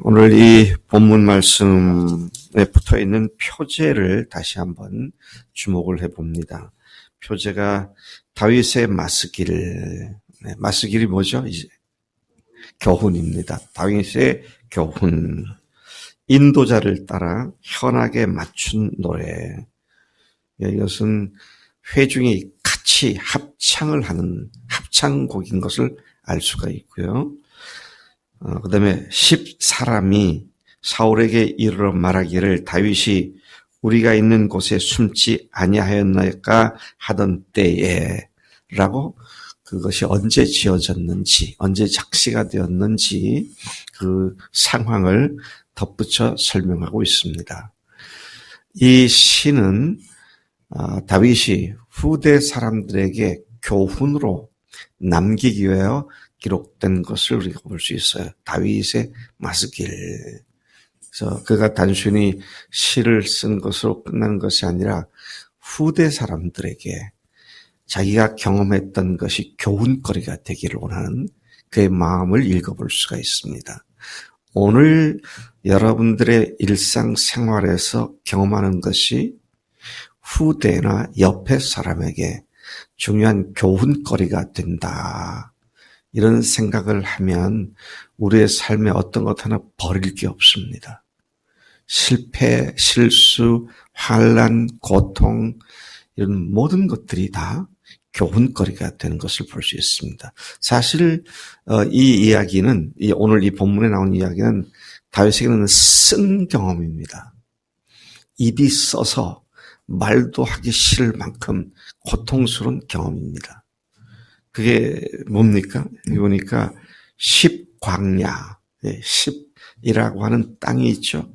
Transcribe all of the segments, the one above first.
오늘 이 본문 말씀에 붙어 있는 표제를 다시 한번 주목을 해봅니다. 표제가 다윗의 마스길, 마스길이 뭐죠? 이제 교훈입니다. 다윗의 교훈, 인도자를 따라 현악에 맞춘 노래. 이것은 회중이 같이 합창을 하는 합창곡인 것을 알 수가 있고요. 그 다음에 10사람이 사울에게 이르러 말하기를 다윗이 우리가 있는 곳에 숨지 아니하였나이까 하던 때에 라고 그것이 언제 지어졌는지 언제 작시가 되었는지 그 상황을 덧붙여 설명하고 있습니다. 이 시는 다윗이 후대 사람들에게 교훈으로 남기기 위하여 기록된 것을 우리가 볼 수 있어요. 다윗의 마스길. 그래서 그가 단순히 시를 쓴 것으로 끝나는 것이 아니라 후대 사람들에게 자기가 경험했던 것이 교훈거리가 되기를 원하는 그의 마음을 읽어볼 수가 있습니다. 오늘 여러분들의 일상생활에서 경험하는 것이 후대나 옆에 사람에게 중요한 교훈거리가 된다. 이런 생각을 하면 우리의 삶에 어떤 것 하나 버릴 게 없습니다. 실패, 실수, 환난, 고통 이런 모든 것들이 다 교훈거리가 되는 것을 볼 수 있습니다. 사실 이 이야기는 오늘 이 본문에 나온 이야기는 다윗에게는 쓴 경험입니다. 입이 써서 말도 하기 싫을 만큼 고통스러운 경험입니다. 그게 뭡니까? 여기 보니까 10광야, 10이라고 하는 땅이 있죠.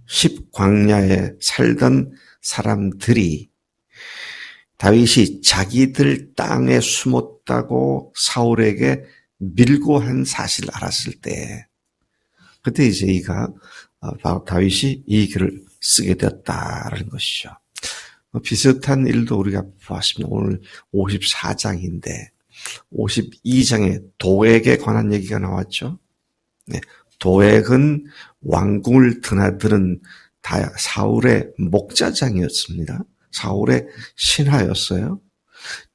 10광야에 살던 사람들이 다윗이 자기들 땅에 숨었다고 사울에게 밀고 한 사실을 알았을 때 그때 이제 바로 다윗이 이 글을 쓰게 되었다라는 것이죠. 비슷한 일도 우리가 보았습니다. 오늘 54장인데 52장에 도액에 관한 얘기가 나왔죠. 도액은 왕궁을 드나드는 사울의 목자장이었습니다. 사울의 신하였어요.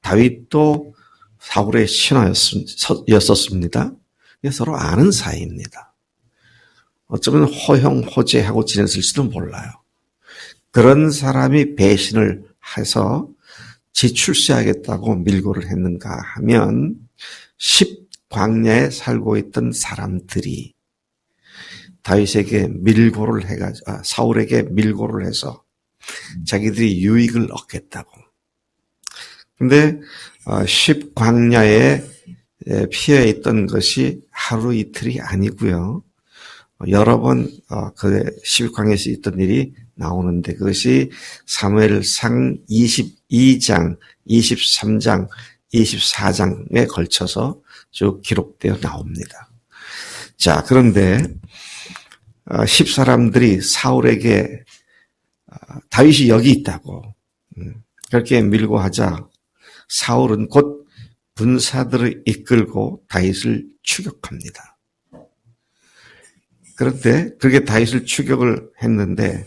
다윗도 사울의 신하였었습니다. 서로 아는 사이입니다. 어쩌면 호형호재하고 지냈을지도 몰라요. 그런 사람이 배신을 해서 지출세하겠다고 밀고를 했는가 하면 10광야에 살고 있던 사람들이 다윗에게 사울에게 밀고를 해서 자기들이 유익을 얻겠다고. 근데 10광야에 피해 있던 것이 하루 이틀이 아니고요. 여러 번 그 10광야에서 있던 일이 나오는데 그것이 사무엘상 22장, 23장, 24장에 걸쳐서 쭉 기록되어 나옵니다. 자, 그런데 10사람들이 사울에게 다윗이 여기 있다고 그렇게 밀고 하자 사울은 곧 군사들을 이끌고 다윗을 추격합니다. 그런데 그렇게 다윗을 추격을 했는데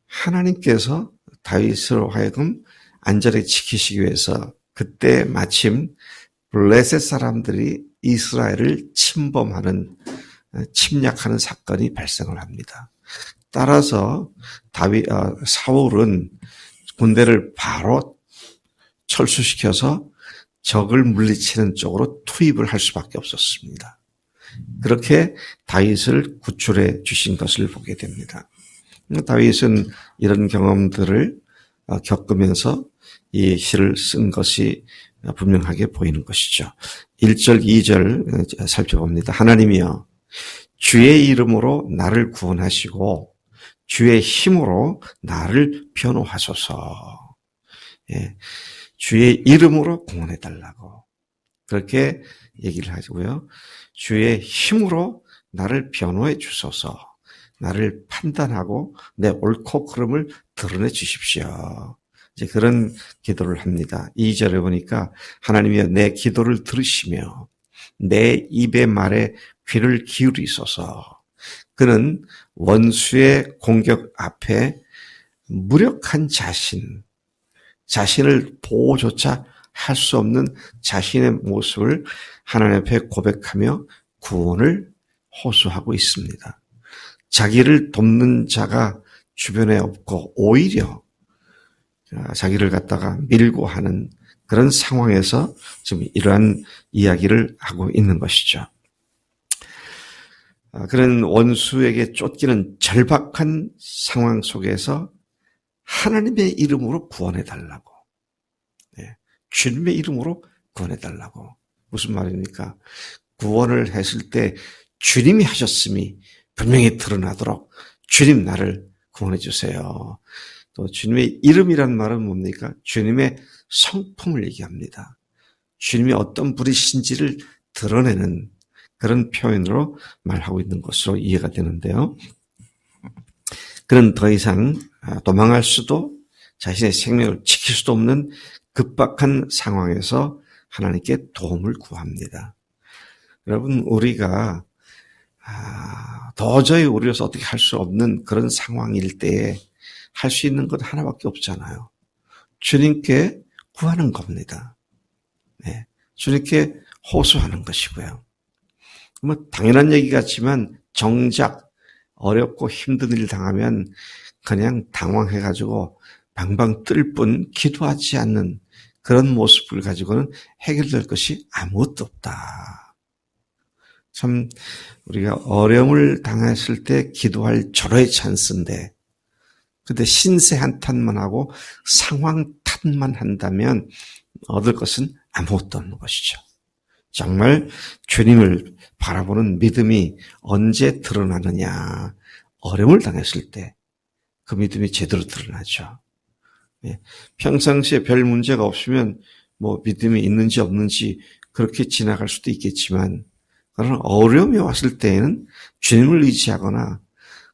하나님께서 다윗으로 하여금 안전하게 지키시기 위해서 그때 마침 블레셋 사람들이 이스라엘을 침략하는 사건이 발생을 합니다. 따라서 사울은 군대를 바로 철수시켜서 적을 물리치는 쪽으로 투입을 할 수밖에 없었습니다. 그렇게 다윗을 구출해 주신 것을 보게 됩니다. 다윗은 이런 경험들을 겪으면서 이 시를 쓴 것이 분명하게 보이는 것이죠. 1절, 2절 살펴봅니다. 하나님이여 주의 이름으로 나를 구원하시고 주의 힘으로 나를 변호하소서. 주의 이름으로 구원해달라고 그렇게 얘기를 하시고요. 주의 힘으로 나를 변호해 주소서. 나를 판단하고 내 옳고 그름을 드러내 주십시오. 이제 그런 기도를 합니다. 2절에 보니까 하나님이여 내 기도를 들으시며 내 입의 말에 귀를 기울이소서. 그는 원수의 공격 앞에 무력한 자신을 보호조차 할 수 없는 자신의 모습을 하나님 앞에 고백하며 구원을 호소하고 있습니다. 자기를 돕는 자가 주변에 없고 오히려 자기를 갖다가 밀고 하는 그런 상황에서 지금 이러한 이야기를 하고 있는 것이죠. 그런 원수에게 쫓기는 절박한 상황 속에서 하나님의 이름으로 구원해달라고. 주님의 이름으로 구원해달라고. 무슨 말입니까? 구원을 했을 때 주님이 하셨음이 분명히 드러나도록 주님 나를 구원해 주세요. 또 주님의 이름이란 말은 뭡니까? 주님의 성품을 얘기합니다. 주님이 어떤 분이신지를 드러내는 그런 표현으로 말하고 있는 것으로 이해가 되는데요. 그는 더 이상 도망할 수도 자신의 생명을 지킬 수도 없는 급박한 상황에서 하나님께 도움을 구합니다. 여러분, 우리가 도저히 우리로서 어떻게 할 수 없는 그런 상황일 때에 할 수 있는 것 하나밖에 없잖아요. 주님께 구하는 겁니다. 네, 주님께 호소하는 것이고요. 뭐 당연한 얘기 같지만 정작 어렵고 힘든 일 당하면 그냥 당황해가지고 방방 뜰 뿐 기도하지 않는 그런 모습을 가지고는 해결될 것이 아무것도 없다. 참 우리가 어려움을 당했을 때 기도할 절호의 찬스인데 근데 신세 한탄만 하고 상황 탓만 한다면 얻을 것은 아무것도 없는 것이죠. 정말 주님을 바라보는 믿음이 언제 드러나느냐. 어려움을 당했을 때 그 믿음이 제대로 드러나죠. 평상시에 별 문제가 없으면 뭐 믿음이 있는지 없는지 그렇게 지나갈 수도 있겠지만 그러나 어려움이 왔을 때에는 주님을 의지하거나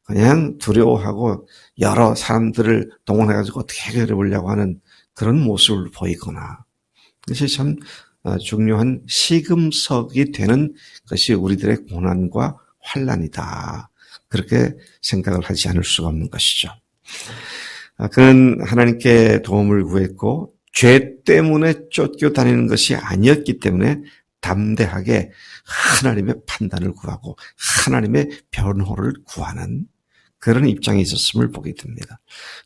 그냥 두려워하고 여러 사람들을 동원해가지고 어떻게 해결해 보려고 하는 그런 모습을 보이거나 그것이 참 중요한 시금석이 되는 것이 우리들의 고난과 환난이다. 그렇게 생각을 하지 않을 수가 없는 것이죠. 그는 하나님께 도움을 구했고 죄 때문에 쫓겨다니는 것이 아니었기 때문에 담대하게 하나님의 판단을 구하고 하나님의 변호를 구하는 그런 입장에 있었음을 보게 됩니다.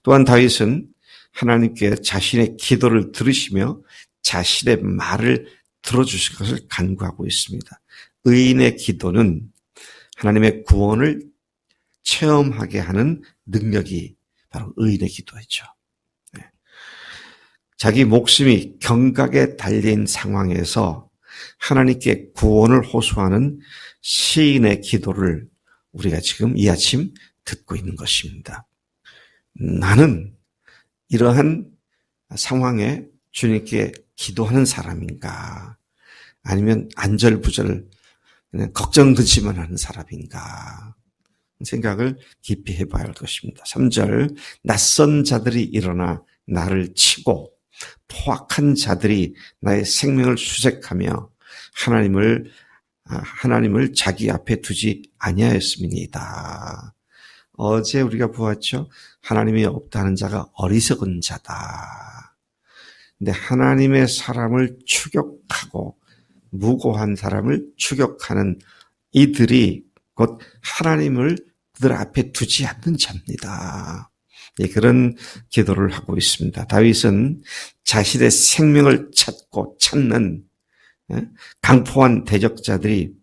또한 다윗은 하나님께 자신의 기도를 들으시며 자신의 말을 들어주실 것을 간구하고 있습니다. 의인의 기도는 하나님의 구원을 체험하게 하는 능력이 바로 의인의 기도이죠. 자기 목숨이 경각에 달린 상황에서 하나님께 구원을 호소하는 시인의 기도를 우리가 지금 이 아침 듣고 있는 것입니다. 나는 이러한 상황에 주님께 기도하는 사람인가? 아니면 안절부절 그냥 걱정근심만 하는 사람인가? 생각을 깊이 해봐야 할 것입니다. 3절 낯선 자들이 일어나 나를 치고 포악한 자들이 나의 생명을 수색하며 하나님을 자기 앞에 두지 아니하였음이니이다. 어제 우리가 보았죠. 하나님이 없다는 자가 어리석은 자다. 근데 하나님의 사람을 추격하고 무고한 사람을 추격하는 이들이 곧 하나님을 그들 앞에 두지 않는 자입니다. 그런 기도를 하고 있습니다. 다윗은 자신의 생명을 찾는 강포한 대적자들이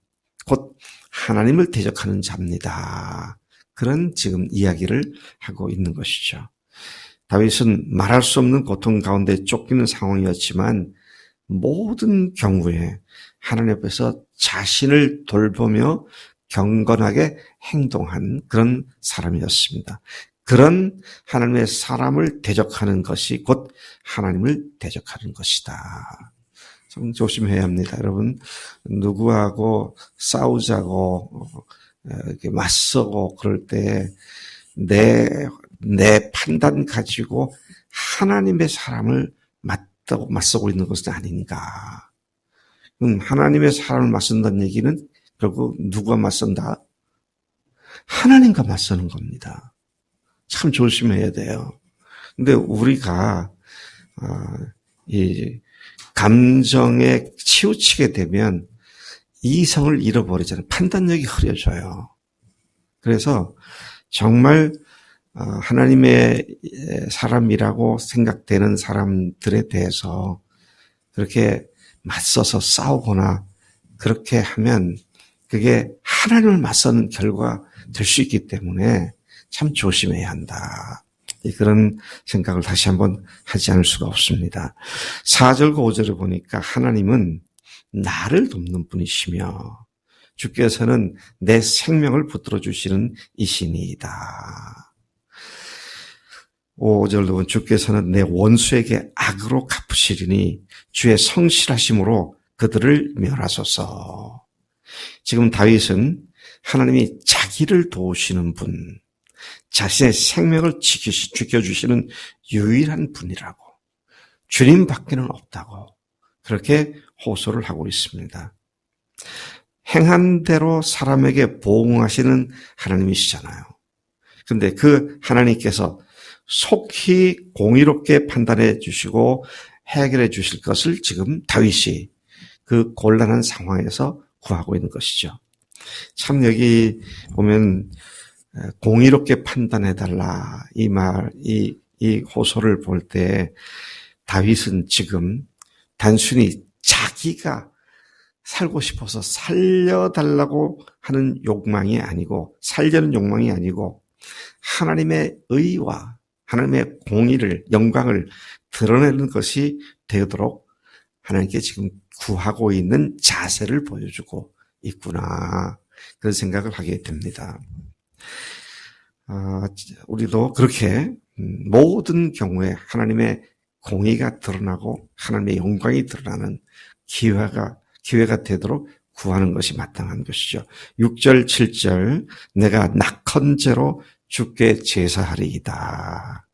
곧 하나님을 대적하는 자입니다. 그런 지금 이야기를 하고 있는 것이죠. 다윗은 말할 수 없는 고통 가운데 쫓기는 상황이었지만 모든 경우에 하나님 앞에서 자신을 돌보며 경건하게 행동한 그런 사람이었습니다. 그런 하나님의 사람을 대적하는 것이 곧 하나님을 대적하는 것이다. 좀 조심해야 합니다. 여러분, 누구하고 싸우자고 이렇게 맞서고 그럴 때 내 판단 가지고 하나님의 사람을 맞서고 있는 것은 아닌가. 하나님의 사람을 맞선다는 얘기는 결국 누구와 맞선다? 하나님과 맞서는 겁니다. 참 조심해야 돼요. 근데 우리가 이 감정에 치우치게 되면 이성을 잃어버리잖아요. 판단력이 흐려져요. 그래서 정말 하나님의 사람이라고 생각되는 사람들에 대해서 그렇게 맞서서 싸우거나 그렇게 하면 그게 하나님을 맞서는 결과가 될 수 있기 때문에 참 조심해야 한다. 그런 생각을 다시 한번 하지 않을 수가 없습니다. 4절과 5절을 보니까 하나님은 나를 돕는 분이시며 주께서는 내 생명을 붙들어 주시는 이시니이다. 5절도 보면 주께서는 내 원수에게 악으로 갚으시리니 주의 성실하심으로 그들을 멸하소서. 지금 다윗은 하나님이 자기를 도우시는 분, 자신의 생명을 지켜주시는 유일한 분이라고, 주님 밖에는 없다고 그렇게 호소를 하고 있습니다. 행한 대로 사람에게 보응하시는 하나님이시잖아요. 그런데 그 하나님께서 속히 공의롭게 판단해 주시고 해결해 주실 것을 지금 다윗이 그 곤란한 상황에서 구하고 있는 것이죠. 참 여기 보면 공의롭게 판단해달라 이 호소를 볼 때 다윗은 지금 단순히 자기가 살고 싶어서 살려달라고 하는 욕망이 아니고 살려는 욕망이 아니고 하나님의 의와 하나님의 공의를 영광을 드러내는 것이 되도록 하나님께 지금 구하고 있는 자세를 보여주고 있구나 그런 생각을 하게 됩니다. 우리도 그렇게 모든 경우에 하나님의 공의가 드러나고 하나님의 영광이 드러나는 기회가 되도록 구하는 것이 마땅한 것이죠. 6절, 7절 내가 낙헌제로 주께 제사하리이다.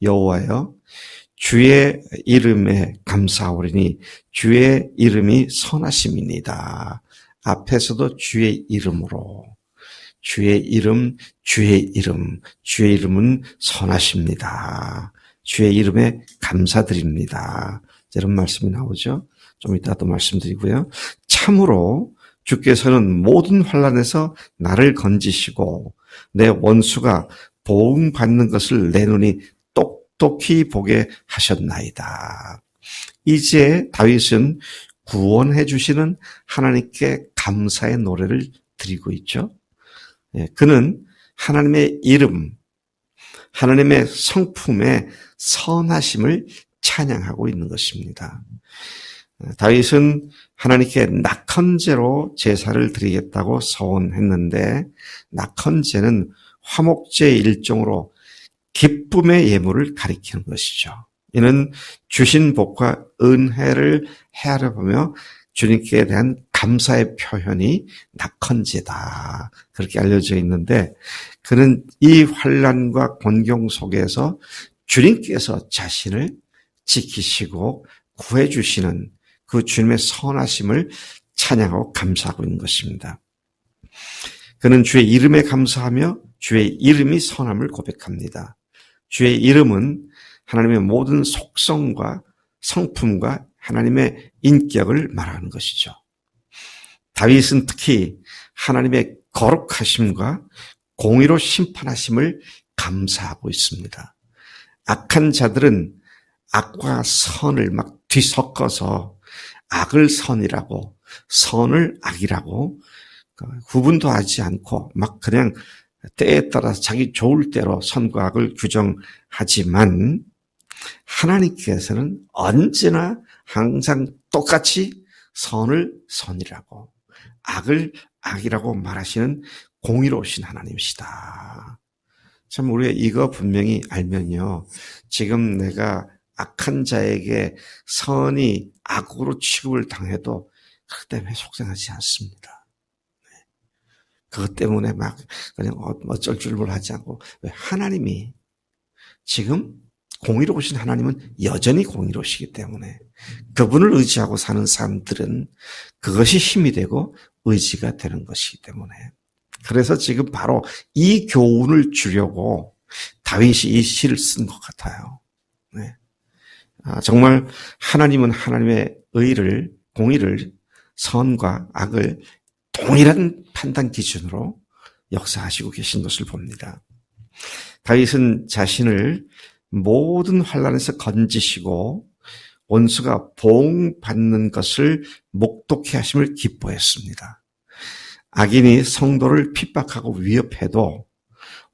여호와여 주의 이름에 감사하오리니 주의 이름이 선하심이니이다. 앞에서도 주의 이름으로 주의 이름은 선하십니다. 주의 이름에 감사드립니다. 이런 말씀이 나오죠. 좀 이따 또 말씀드리고요. 참으로 주께서는 모든 환난에서 나를 건지시고 내 원수가 보응받는 것을 내 눈이 똑똑히 보게 하셨나이다. 이제 다윗은 구원해 주시는 하나님께 감사의 노래를 드리고 있죠. 그는 하나님의 이름, 하나님의 성품의 선하심을 찬양하고 있는 것입니다. 다윗은 하나님께 낙헌제로 제사를 드리겠다고 서원했는데 낙헌제는 화목제의 일종으로 기쁨의 예물을 가리키는 것이죠. 이는 주신 복과 은혜를 헤아려보며 주님께 대한 감사의 표현이 낙헌제다. 그렇게 알려져 있는데 그는 이 환난과 곤경 속에서 주님께서 자신을 지키시고 구해주시는 그 주님의 선하심을 찬양하고 감사하고 있는 것입니다. 그는 주의 이름에 감사하며 주의 이름이 선함을 고백합니다. 주의 이름은 하나님의 모든 속성과 성품과 하나님의 인격을 말하는 것이죠. 다윗은 특히 하나님의 거룩하심과 공의로 심판하심을 감사하고 있습니다. 악한 자들은 악과 선을 막 뒤섞어서 악을 선이라고 선을 악이라고 구분도 하지 않고 막 그냥 때에 따라서 자기 좋을 대로 선과 악을 규정하지만 하나님께서는 언제나 항상 똑같이 선을 선이라고 악을 악이라고 말하시는 공의로우신 하나님이시다. 참 우리가 이거 분명히 알면요. 지금 내가 악한 자에게 선이 악으로 취급을 당해도 그것 때문에 속상하지 않습니다. 그것 때문에 막 그냥 어쩔 줄 몰라하지 않고 왜 하나님이 지금 공의로우신 하나님은 여전히 공의로우시기 때문에 그분을 의지하고 사는 사람들은 그것이 힘이 되고 의지가 되는 것이기 때문에 그래서 지금 바로 이 교훈을 주려고 다윗이 이 시를 쓴 것 같아요. 네. 정말 하나님은 하나님의 의를, 공의를, 선과 악을 동일한 판단 기준으로 역사하시고 계신 것을 봅니다. 다윗은 자신을 모든 환난에서 건지시고 원수가 보응받는 것을 목독케 하심을 기뻐했습니다. 악인이 성도를 핍박하고 위협해도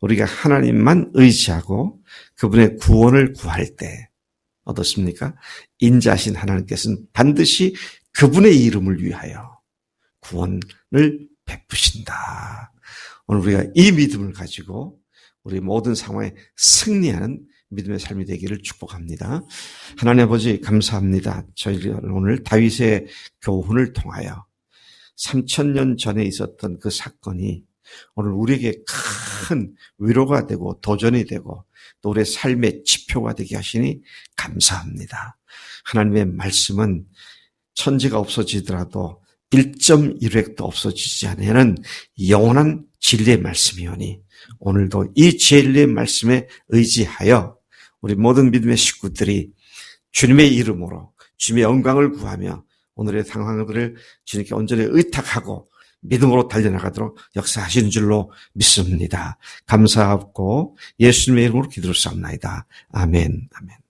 우리가 하나님만 의지하고 그분의 구원을 구할 때 어떻습니까? 인자하신 하나님께서는 반드시 그분의 이름을 위하여 구원을 베푸신다. 오늘 우리가 이 믿음을 가지고 우리 모든 상황에 승리하는 믿음의 삶이 되기를 축복합니다. 하나님 아버지 감사합니다. 저희는 오늘 다윗의 교훈을 통하여 3000년 전에 있었던 그 사건이 오늘 우리에게 큰 위로가 되고 도전이 되고 또 우리의 삶의 지표가 되게 하시니 감사합니다. 하나님의 말씀은 천지가 없어지더라도 1.1획도 없어지지 않는 영원한 진리의 말씀이오니 오늘도 이 진리의 말씀에 의지하여 우리 모든 믿음의 식구들이 주님의 이름으로 주님의 영광을 구하며 오늘의 상황들을 주님께 온전히 의탁하고 믿음으로 달려나가도록 역사하시는 줄로 믿습니다. 감사하고 예수님의 이름으로 기도를 드립니다. 아멘. 아멘.